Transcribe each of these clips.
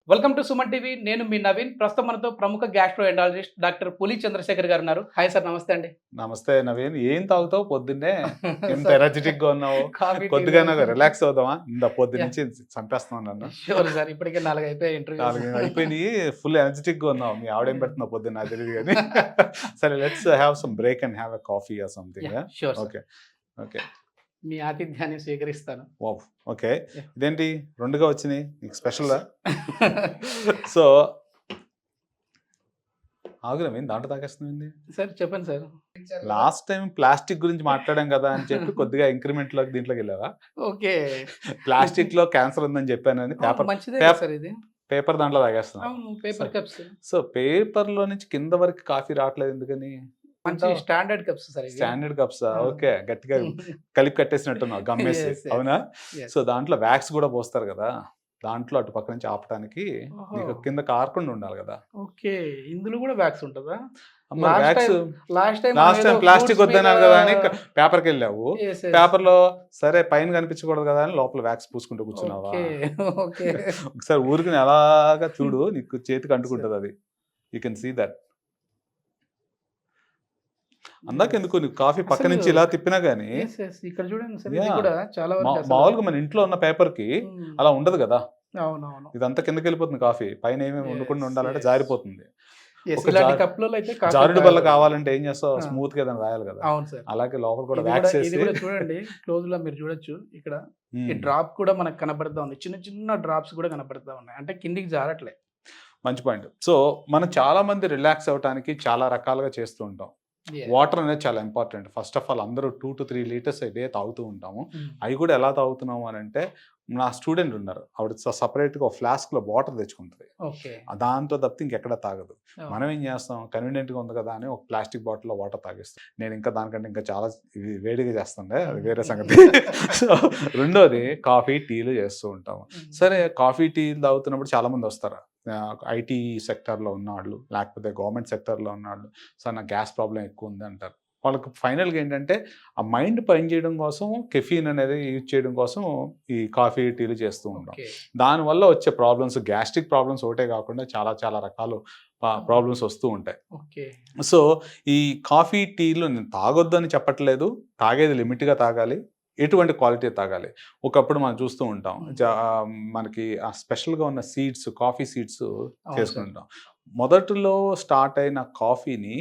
Welcome to Suman TV. నేను మీ నవీన్. ప్రస్తుతం మనతో ప్రముఖ గ్యాస్ట్రో ఎండాలజిస్ట్ డాక్టర్ పులి చంద్రశేఖర్ గారు ఉన్నారు. హాయ్ సార్, నమస్తే అండి. నమస్తే నవీన్. ఏం తాగుతావు పొద్దున్నే? ఎంత సార్, ఎనర్జెటిక్ గా ఉన్నావు? కాఫీ, కొద్దిగా టీ. రిలాక్స్ అవుదామా? పొద్దు యా, నుంచి చంపేస్తున్నావు నన్ను. Sure sir. ఇప్పటికే 4 అయిపోయాయి ఇంటర్వ్యూస్. 4 అయిపోయినాయి. ఫుల్ ఎనర్జెటిక్ గా ఉన్నావు. మీ ఆవిడేం పెడుతున్నావు పొద్దున్న నాకు తెలియదు కానీ. సరే, let's have some break and have a coffee or something. Sure sir. Okay okay. మీ ఆతిథ్యాన్ని స్వీకరిస్తాను. వావ్. ఓకే. Yeah. ఇదేంటి రెండుగా వచ్చినాయి? నీకు స్పెషల్? సో ఆగు నవీన్, దాంట్లో తాగేస్తుంది. సార్ చెప్పండి సార్. లాస్ట్ టైం ప్లాస్టిక్ గురించి మాట్లాడాం కదా అని చెప్పి కొద్దిగా ఇంక్రిమెంట్ లోకి దీంట్లోకి వెళ్ళావా? ఓకే. ప్లాస్టిక్ లో క్యాన్సర్ ఉందని చెప్పానని పేపర్ మంచిదే కదా సార్ ఇది. పేపర్ దాంట్లో తాగేస్తున్నాం. అవును, పేపర్ కప్స్. సో పేపర్ లో నుంచి కింద వరకు కాఫీ రావట్లేదు ఎందుకని? మంచి స్టాండర్డ్ కప్స్ సార్ ఇవి. Standard cups. ఓకే, గట్టిగా కలిపి కట్టేసినట్టున్నావు గమ్మేసి. Yes, yes. అవునా? Yes. సో దాంట్లో వ్యాక్స్ కూడా పోస్తారు కదా, దాంట్లో అటు పక్క నుంచి ఆపడానికి ఓహో. నీకు కింద కారకుండా ఉండాలి కదా. ఓకే, ఇందులో కూడా వ్యాక్స్ ఉంటుందా? Wax last time last time plastic వద్దన్నారు కదా అని పేపర్కి వెళ్ళావు. Yes. పేపర్ లో సరే పైన కనిపించకూడదు కదా అని లోపల వ్యాక్స్ పూసుకుంటూ కూర్చున్నావా? ఓకే. ఒకసారి ఊరికి ఎలాగా చూడు, నీకు చేతికి అంటుకుంటుంది అది. You can see that. అందాకెందుకు నీకు కాఫీ పక్క నుంచి ఇలా తిప్పినా గానీ ఇక్కడ చూడండి సార్, ఇది Yeah. కూడా చాలా వరకు అసలు- మామూలుగా మన ఇంట్లో ఉన్న పేపర్ కి అలా ఉండదు కదా. అవునవును. ఇదంతా కిందకి వెళ్ళిపోతుంది కాఫీ. పైన ఏమేమి ఉండకుండా ఉండాలంటే Yes. జారిపోతుంది. Yes, ఒక ఇలాంటి జారు- కప్పులలో అయితే కాఫీ జారుడు బల్ల తాగరు. కావాలంటే ఏం చేస్తావు? Ah. స్మూత్ గా ఏదైనా రాయాలి కదా. అవును సార్. అలాగే లోపల కూడా ఇది వ్యాక్స్ కూడా- ఇది వేసి కూడా చూడండి, క్లోజ్ లో మీరు చూడొచ్చు. ఇక్కడ ఈ డ్రాప్ కూడా మనకు కనబడతా ఉంది. చిన్న చిన్న డ్రాప్స్ కూడా కనబడతా ఉన్నాయి, అంటే కిందికి జారట్లే. మంచి పాయింట్. సో మనం చాలా మంది రిలాక్స్ అవడానికి చాలా రకాలుగా చేస్తూ ఉంటాం. Yeah. వాటర్ అనేది చాలా ఇంపార్టెంట్. ఫస్ట్ ఆఫ్ ఆల్ అందరూ 2 to 3 లీటర్స్ డే తాగుతూ ఉంటాము. Mm. అవి కూడా ఎలా తాగుతున్నాము అని అంటే, నా స్టూడెంట్ ఉన్నారు, ఆవిడ సపరేట్గా ఒక ఫ్లాస్క్లో వాటర్ తెచ్చుకుంటుంది. ఓకే. దాంతో తప్పితే ఇంకెక్కడ తాగదు. Oh. మనం ఏం చేస్తాం, కన్వీనియంట్గా ఉంది కదా అని ఒక ప్లాస్టిక్ బాటిల్లో వాటర్ తాగిస్తాం. నేను ఇంకా దానికంటే ఇంకా చాలా వేడిగా చేస్తుండే, అది వేరే సంగతి. సో రెండోది కాఫీ టీలు చేస్తూ ఉంటాము. Mm. సరే, కాఫీ టీలు తాగుతున్నప్పుడు చాలామంది వస్తారు, ఐటీ సెక్టర్లో ఉన్నవాళ్ళు లేకపోతే గవర్నమెంట్ సెక్టర్లో ఉన్నవాళ్ళు. సార్ నాకు గ్యాస్ ప్రాబ్లం ఎక్కువ ఉంది అంటారు. వాళ్ళకి ఫైనల్గా ఏంటంటే ఆ మైండ్ పని చేయడం కోసం కెఫీన్ అనేది యూజ్ చేయడం కోసం ఈ కాఫీ టీలు చేస్తూ ఉంటాం. Okay. దానివల్ల వచ్చే ప్రాబ్లమ్స్, గ్యాస్ట్రిక్ ప్రాబ్లమ్స్ ఒకటే కాకుండా చాలా చాలా రకాలు ప్రాబ్లమ్స్ వస్తూ ఉంటాయి. Okay. సో ఈ కాఫీ టీలు నేను తాగొద్దు అని చెప్పట్లేదు, తాగేది లిమిట్గా తాగాలి, ఎటువంటి క్వాలిటీ తాగాలి. ఒకప్పుడు మనం చూస్తూ ఉంటాం, మనకి ఆ స్పెషల్గా ఉన్న సీడ్స్, కాఫీ సీడ్స్ చేసుకుంటాం. మొదట్లో స్టార్ట్ అయిన కాఫీని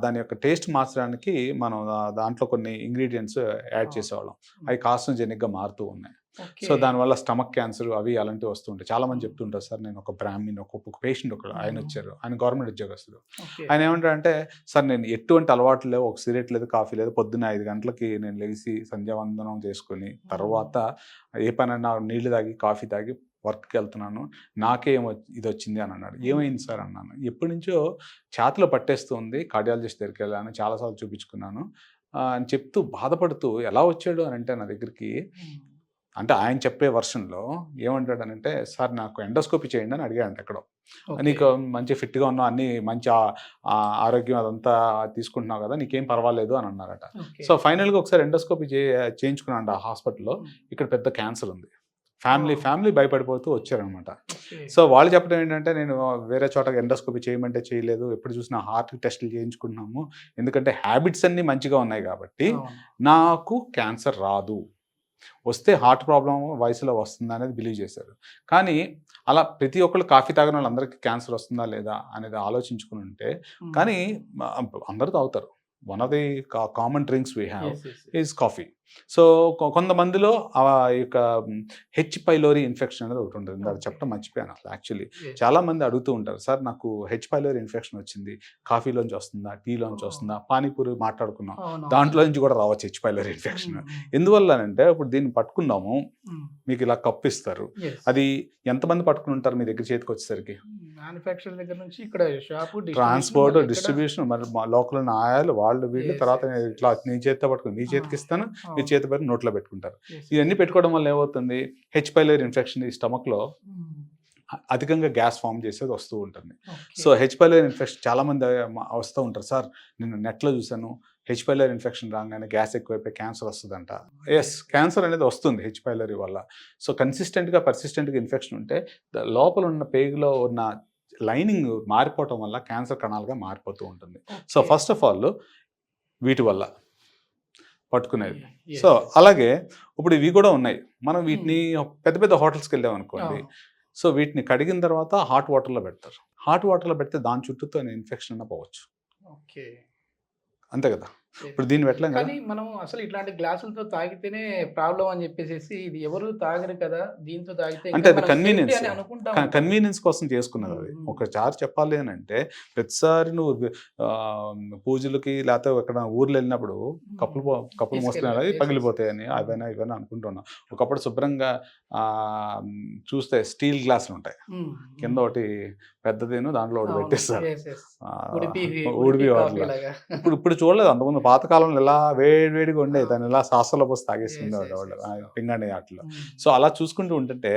దాని యొక్క టేస్ట్ మార్చడానికి మనం దాంట్లో కొన్ని ఇంగ్రీడియంట్స్ యాడ్ చేసేవాళ్ళం. అవి కార్సినోజెనిక్గా మారుతూ ఉన్నాయి. Okay. సో దానివల్ల స్టమక్ క్యాన్సర్ అవి అలాంటివి వస్తుంటాయి. చాలా మంది చెప్తుంటారు, సార్ నేను ఒక బ్రాహ్మణ్, ఒక పేషెంట్, ఆయన వచ్చారు, ఆయన గవర్నమెంట్ ఉద్యోగస్తుడు. Okay. ఆయన ఏమంటారంటే, సార్ నేను ఎటువంటి అలవాట్లు లేవు, ఒక సిగరెట్ లేదు, కాఫీ లేదు, పొద్దున్న 5 గంటలకి నేను లేచి సంధ్యావందనం చేసుకుని తర్వాత ఏ పనైనా నీళ్లు తాగి కాఫీ తాగి వర్క్కి వెళ్తున్నాను, నాకే ఇది వచ్చింది అని అన్నాడు. ఏమైంది సార్ అన్నాను. ఎప్పటి నుంచో ఛాతిలో పట్టేస్తుంది, కార్డియాలజిస్ట్ దగ్గరికి వెళ్ళాను, చాలాసార్లు చూపించుకున్నాను అని చెప్తూ బాధపడుతూ ఎలా వచ్చాడు అని అంటే నా దగ్గరికి, అంటే ఆయన చెప్పే వర్షన్లో ఏమంటాడనంటే, సార్ నాకు ఎండోస్కోపీ చేయండి అని అడిగాడంట. ఎక్కడో Okay. నీకు మంచి ఫిట్గా ఉన్నావు, అన్ని మంచి ఆరోగ్యం అదంతా తీసుకుంటున్నావు కదా, నీకేం పర్వాలేదు అని అన్నారట. Okay. సో ఫైనల్గా ఒకసారి ఎండోస్కోపీ చేయించుకున్నాడు ఆ హాస్పిటల్లో. ఇక్కడ పెద్ద క్యాన్సర్ ఉంది. ఫ్యామిలీ భయపడిపోతూ వచ్చారనమాట. Okay. సో వాళ్ళు చెప్పడం ఏంటంటే, నేను వేరే చోట ఎండోస్కోపీ చేయమంటే చేయలేదు, ఎప్పుడు చూసినా హార్ట్ టెస్టులు చేయించుకుంటున్నాము, ఎందుకంటే హ్యాబిట్స్ అన్నీ మంచిగా ఉన్నాయి కాబట్టి అవును. నాకు క్యాన్సర్ రాదు, వస్తే హార్ట్ ప్రాబ్లం వయసులో వస్తుందా అనేది బిలీవ్ చేశారు. కానీ అలా ప్రతి ఒక్కళ్ళు కాఫీ తాగిన వాళ్ళందరికీ క్యాన్సర్ వస్తుందా లేదా అనేది ఆలోచించుకుని ఉంటే, Mm. కానీ అందరూ తాగుతారు. One of the common drinks we have Yes, yes, yes. Is coffee. So కొంతమందిలో ఆ యొక్క హెచ్ పైలోరీ ఇన్ఫెక్షన్ అనేది ఒకటి ఉంటుంది. అది చెప్పడం మర్చిపోయాను అసలు. Actually Yes. చాలా మంది అడుగుతూ ఉంటారు, సార్ నాకు హెచ్ పైలోరీ ఇన్ఫెక్షన్ వచ్చింది, కాఫీలోంచి వస్తుందా, టీలోంచి వస్తుందా, పానీపూరి మాట్లాడుకున్నాం, అవును. దాంట్లో నుంచి కూడా రావచ్చు హెచ్ పైలోరీ ఇన్ఫెక్షన్. ఎందువల్ల అంటే, ఇప్పుడు దీన్ని పట్టుకున్నాము, మీకు ఇలా కప్పు ఇస్తారు, అది ఎంతమంది పట్టుకుని ఉంటారు మీ దగ్గర చేతికి వచ్చేసరికి? మ్యానుఫ్యాక్చర్ దగ్గర నుంచి ఇక్కడ షాపు, ట్రాన్స్పోర్ట్, డిస్ట్రిబ్యూషన్, మరి లోకల్ ఉన్న ఆయాలు వాళ్ళు వీళ్ళు, తర్వాత నేను ఇట్లా నీ చేతితో పట్టుకుని నీ చేతికి ఇస్తాను, నీ చేతి పైన నోట్లో పెట్టుకుంటారు. ఇవన్నీ పెట్టుకోవడం వల్ల ఏమవుతుంది, హెచ్ పైలోరీ ఇన్ఫెక్షన్ ఈ స్టమక్లో అధికంగా గ్యాస్ ఫామ్ చేసేది వస్తూ ఉంటుంది. Okay. So H pylori infection చాలామంది వస్తూ ఉంటారు, సార్ నేను నెట్లో చూశాను హెచ్ పైలోరీ ఇన్ఫెక్షన్ రాగానే గ్యాస్ ఎక్కువైపోయి క్యాన్సర్ వస్తుందంట. ఎస్, క్యాన్సర్ అనేది వస్తుంది హెచ్ పైలోరీ వల్ల. సో కన్సిస్టెంట్గా పర్సిస్టెంట్గా ఇన్ఫెక్షన్ ఉంటే లోపల ఉన్న పేగులో ఉన్న లైనింగ్ మారిపోవటం వల్ల క్యాన్సర్ కణాలుగా మారిపోతూ ఉంటుంది. So okay. First of all వీటి వల్ల పట్టుకునేది. Yes, so yes. అలాగే ఇప్పుడు ఇవి కూడా ఉన్నాయి. మనం వీటిని పెద్ద పెద్ద హోటల్స్కి వెళ్ళాం అనుకోండి, అవును. సో వీటిని కడిగిన తర్వాత హాట్ వాటర్లో పెడతారు. హాట్ వాటర్లో పెడితే దాని చుట్టూతో ఇన్ఫెక్షన్ అన్న పోవచ్చు. ఓకే. అంతే కదా. Yes. ఇప్పుడు దీన్ని పెట్టలేం కదా. కానీ మనం అసలు ఇట్లాంటి గ్లాసులతో తాగితేనే ప్రాబ్లం అని చెప్పేసి ఇది ఎవరు తాగరు కదా, దీంతో తాగితే అంటే ఇంకా అది మనం కన్వీనియన్స్, సేఫ్టీ అని అనుకుంటా ఉంటాం. కన్వీనియన్స్ కోసం చేసుకున్నది అది. ఒకసారి చెప్పాలి అని అంటే ప్రతిసారి నువ్వు పూజలకి లేకపోతే ఎక్కడ ఊర్లో వెళ్ళినప్పుడు కప్పులు తీసుకెళ్ళాలి. మోసుకున్నాడు Yes, yes. పగిలిపోతాయని అవైనా ఇవైనా అనుకుంటున్నాం. ఒకప్పుడు శుభ్రంగా చూస్తే స్టీల్ గ్లాసులు ఉంటాయి, కింద ఒకటి పెద్దదేను దాంట్లో ఒకటి పెట్టేస్తారు. ఊడిపి వాటిలో ఇప్పుడు చూడలేదు. అంతకుముందు పాతకాలంలో ఇలా వేడిగా ఉండేది, దాన్ని ఇలా సాసలో పోసి తాగేసుకునేవాడు వాళ్ళు పింగండి వాటిలో. సో అలా చూసుకుంటూ ఉంటుంటే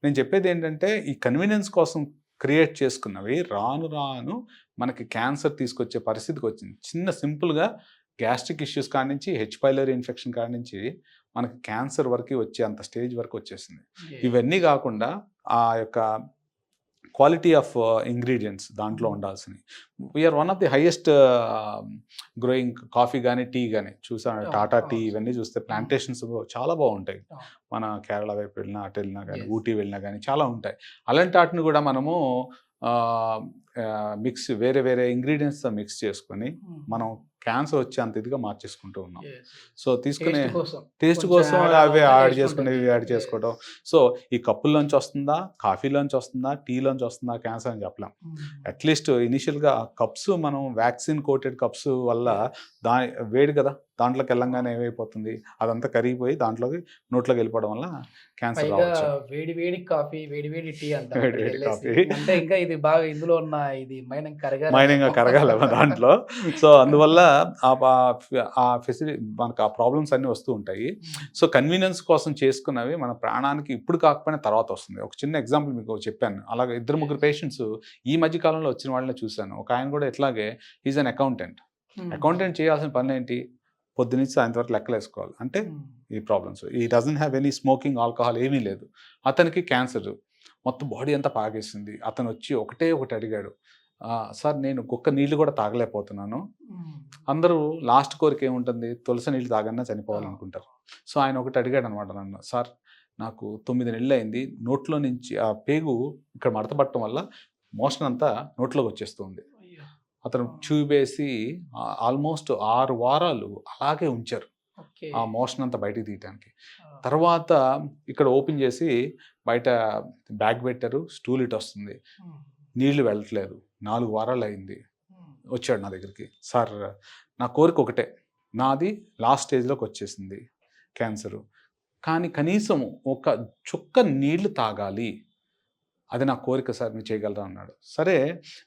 నేను చెప్పేది ఏంటంటే ఈ కన్వీనియన్స్ కోసం క్రియేట్ చేసుకున్నవి రాను రాను మనకి క్యాన్సర్ తీసుకొచ్చే పరిస్థితికి వచ్చింది. చిన్న సింపుల్గా గ్యాస్ట్రిక్ ఇష్యూస్ కాడి నుంచి హెచ్ పైలోరీ ఇన్ఫెక్షన్ కాడి నుంచి మనకి క్యాన్సర్ వరకు వచ్చే అంత స్టేజ్ వరకు వచ్చేసింది. ఇవన్నీ కాకుండా ఆ యొక్క క్వాలిటీ ఆఫ్ ఇంగ్రీడియంట్స్ దాంట్లో ఉండాల్సినవి. We are one of the highest growing coffee కానీ టీ కానీ చూసాను. టాటా టీ ఇవన్నీ చూస్తే ప్లాంటేషన్స్ చాలా బాగుంటాయి. మన కేరళ వైపు వెళ్ళినా అటు వెళ్ళినా కానీ ఊటీ వెళ్ళినా కానీ చాలా ఉంటాయి. అలాంటి వాటిని కూడా మనము వేరే వేరే ఇంగ్రీడియంట్స్తో మిక్స్ చేసుకొని మనం క్యాన్సర్ వచ్చే అంత ఇదిగా మార్చేసుకుంటూ ఉన్నాం. సో తీసుకునే టేస్ట్ కోసం అవి యాడ్ చేసుకునేవి యాడ్ చేసుకోవడం. సో ఈ కప్పుల్లోంచి వస్తుందా, కాఫీలోంచి వస్తుందా, టీలోంచి వస్తుందా క్యాన్సర్ అని చెప్పలేం. అట్లీస్ట్ ఇనిషియల్గా కప్స్ మనం వ్యాక్సిన్ కోటెడ్ కప్స్ వల్ల వేడి కదా, దాంట్లోకి వెళ్ళంగానే ఏమైపోతుంది అదంతా కరిగిపోయి దాంట్లోకి నోట్లోకి వెళ్ళిపోవడం వల్ల క్యాన్సర్ రావచ్చు. వేడి వేడి కాఫీ, వేడి వేడి టీ వేడి కాఫీ అంటే ఇంకా ఇది బాగా ఇందులో ఉన్న ఇది మైనంగా కరగాలి దాంట్లో. సో అందువల్ల ఆ ఫెసిలిటీ మనకు ఆ ప్రాబ్లమ్స్ అన్నీ వస్తూ ఉంటాయి. సో కన్వీనియన్స్ కోసం చేసుకున్నవి మన ప్రాణానికి ఇప్పుడు కాకపోయినా తర్వాత వస్తుంది. ఒక చిన్న ఎగ్జాంపుల్ మీకు చెప్పాను. అలాగే 2-3 పేషెంట్స్ ఈ మధ్య కాలంలో వచ్చిన వాళ్ళని చూశాను. ఒక ఆయన కూడా ఇట్లాగే ఈజ్ అన్ అకౌంటెంట్. అకౌంటెంట్ చేయాల్సిన పని ఏంటి, పొద్దునుంచి సాయంత్రం వరకు లెక్కలు వేసుకోవాలి. అంటే ఈ ప్రాబ్లమ్స్ ఈ doesn't have any smoking, alcohol ఏమీ లేదు. అతనికి క్యాన్సర్ మొత్తం బాడీ అంతా పాగేసింది. అతను వచ్చి ఒకటి అడిగాడు, సార్ నేను కుక్క నీళ్ళు కూడా తాగలేకపోతున్నాను. అందరూ లాస్ట్ కోరిక ఏముంటుంది, తులసి నీళ్ళు తాగన్నా చనిపోవాలనుకుంటారు. సో ఆయన ఒకటి అడిగాడు అనమాట నన్ను, సార్ నాకు 9 నెలలు అయింది, నోట్లో నుంచి ఆ పేగు ఇక్కడ మడతపట్టడం వల్ల మోషన్ అంతా నోట్లోకి వచ్చేస్తుంది. అతను చూపేసి ఆల్మోస్ట్ 6 వారాలు అలాగే ఉంచారు ఆ మోషన్ అంతా బయటికి తీయటానికి. తర్వాత ఇక్కడ ఓపెన్ చేసి బయట బ్యాగ్ పెట్టారు, స్టూల్ ఇట్ వస్తుంది, నీళ్లు వెళ్ళట్లేదు. 4 వారాలు అయింది. వచ్చాడు నా దగ్గరికి, సార్ నా కోరిక ఒకటే, నాది లాస్ట్ స్టేజ్లోకి వచ్చేసింది క్యాన్సరు, కానీ కనీసం ఒక చుక్క నీళ్లు తాగాలి, అది నా కోరిక సార్, మీరు చేయగలరా అన్నాడు. సరే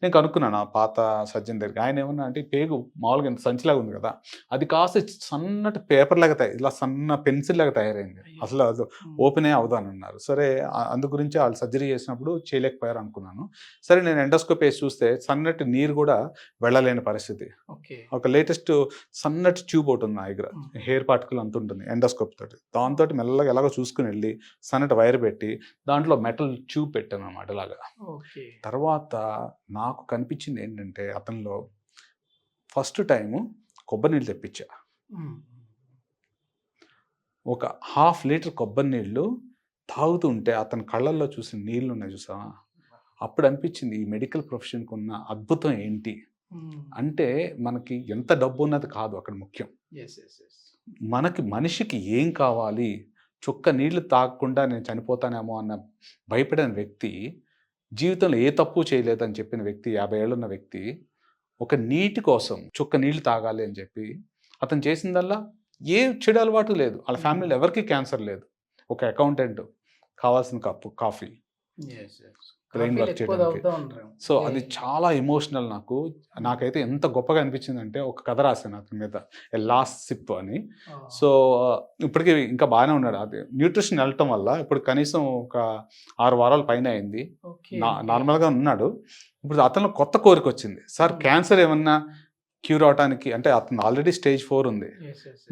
నేను కనుక్కున్నాను ఆ పాత సర్జన్ దగ్గరికి. ఆయన ఏమన్నా అంటే పేగు మామూలుగా ఇంత సంచిలాగా ఉంది కదా, అది కాస్త సన్నటి పేపర్ లాగా ఇలా సన్న పెన్సిల్ లాగా తయారైంది, అసలు అది ఓపెన్ అవ్వదు అని అన్నారు. సరే అందు గురించి వాళ్ళు సర్జరీ చేసినప్పుడు చేయలేకపోయారు అనుకున్నాను. సరే నేను ఎండోస్కోప్ వేసి చూస్తే సన్నటి నీరు కూడా వెళ్ళలేని పరిస్థితి. ఒక లేటెస్ట్ సన్నటి ట్యూబ్ ఒకటి ఉంది నా దగ్గర, హెయిర్ పార్టికల్ అంత ఉంటుంది ఎండోస్కోప్ తోటి. దాంతో మెల్లగా ఎలాగో చూసుకుని వెళ్ళి సన్నటి వైర్ పెట్టి దాంట్లో మెటల్ ట్యూబ్ పెట్టాను లాగా. తర్వాత నాకు కనిపించింది ఏంటంటే అతనిలో ఫస్ట్ టైము కొబ్బరి నీళ్ళు తెప్పించా. ఒక 1/2 లీటర్ కొబ్బరి నీళ్ళు తాగుతూ ఉంటే అతని కళ్ళల్లో చూసిన నీళ్ళు ఉన్నాయి చూసా, అప్పుడు అనిపించింది ఈ మెడికల్ ప్రొఫెషన్కి ఉన్న అద్భుతం ఏంటి అంటే, మనకి ఎంత డబ్బు ఉన్నది కాదు అక్కడ ముఖ్యం, మనిషికి ఏం కావాలి. చుక్క నీళ్లు తాగకుండా నేను చనిపోతానేమో అన్న భయపడిన వ్యక్తి, జీవితంలో ఏ తప్పు చేయలేదని చెప్పిన వ్యక్తి, 50 ఏళ్ళు ఉన్న వ్యక్తి ఒక నీటి కోసం చుక్క నీళ్లు తాగాలి అని చెప్పి అతను చేసిందల్లా ఏ చెడు అలవాటు లేదు. వాళ్ళ ఫ్యామిలీలో ఎవరికి క్యాన్సర్ లేదు. ఒక అకౌంటెంట్ కావాల్సిన కప్పు కాఫీ, బ్రెయిన్ వర్క్ ఎక్కువ చేయడానికి. తాగుతూ ఉంటారు. సో అది చాలా ఎమోషనల్ నాకు. నాకైతే ఎంత గొప్పగా అనిపించిందంటే ఒక కథ రాశాను అతని మీద, ఎ లాస్ట్ సిప్ అని. సో ఇప్పటికీ ఇంకా బాగానే ఉన్నాడు. అది న్యూట్రిషన్ వెళ్ళటం వల్ల ఇప్పుడు కనీసం ఒక 6 వారాల పైన అయింది. నార్మల్గా ఉన్నాడు. ఇప్పుడు అతను కొత్త కోరిక వచ్చింది, సార్ క్యాన్సర్ ఏమన్నా క్యూర్ అవడానికి, అంటే అతను ఆల్రెడీ స్టేజ్ 4 ఉంది,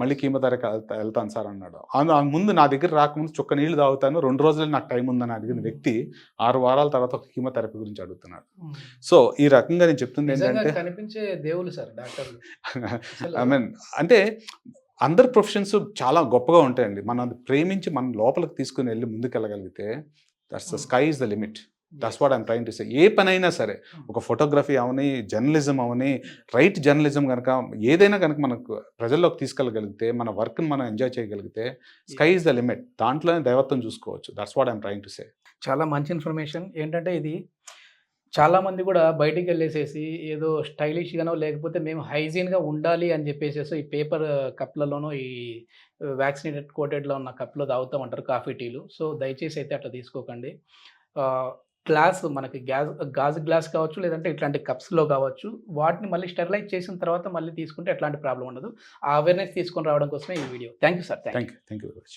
మళ్ళీ కీమోథెరపీ వెళ్తాను సార్ అన్నాడు. ముందు నా దగ్గర రాకముందు చుక్క నీళ్లు తాగుతాను, 2 రోజులు నాకు టైం ఉందని అడిగిన వ్యక్తి 6 వారాల తర్వాత ఒక కీమోథెరపీ గురించి అడుగుతున్నాడు. సో ఈ రకంగా నేను చెప్తుంది ఏంటంటే, కనిపించే దేవుళ్ళు సార్ డాక్టర్లు. ఐ మీన్ అంటే అందరి ప్రొఫెషన్స్ చాలా గొప్పగా ఉంటాయండి. మనం అది ప్రేమించి మనం లోపలికి తీసుకుని వెళ్ళి ముందుకు వెళ్ళగలిగితే that's the sky is the limit. That's what I'm trying to say. ఏ పనైనా సరే, ఒక ఫోటోగ్రఫీ అవని, జర్నలిజం అవని, రైట్ జర్నలిజం కనుక ఏదైనా కనుక మనకు ప్రజల్లోకి తీసుకెళ్ళగలిగితే, మన వర్క్ని మనం ఎంజాయ్ చేయగలిగితే స్కై ఇస్ ద లిమిట్. దాంట్లోనే దైవత్వం చూసుకోవచ్చు. That's what I'm trying to సే. చాలా మంచి ఇన్ఫర్మేషన్. ఏంటంటే ఇది చాలామంది కూడా బయటికి వెళ్ళేసేసి ఏదో స్టైలిష్గానో లేకపోతే మేము హైజీన్గా ఉండాలి అని చెప్పేసి ఈ పేపర్ కప్లలోనో ఈ వ్యాక్సినేటెడ్ కోటెడ్లో ఉన్న కప్లో తాగుతామంటారు కాఫీ టీలు. సో దయచేసి అయితే అట్లా తీసుకోకండి. గ్లాస్ మనకి గాజు గ్లాస్ కావచ్చు, లేదంటే ఇట్లాంటి కప్స్లో కావచ్చు, వాటిని మళ్ళీ స్టెరిలైజ్ చేసిన తర్వాత మళ్ళీ తీసుకుంటే ఎట్లాంటి ప్రాబ్లం ఉండదు. ఆ అవేర్నెస్ తీసుకొని రావడం కోసమే ఈ video. Thank you sir. Thank you very much.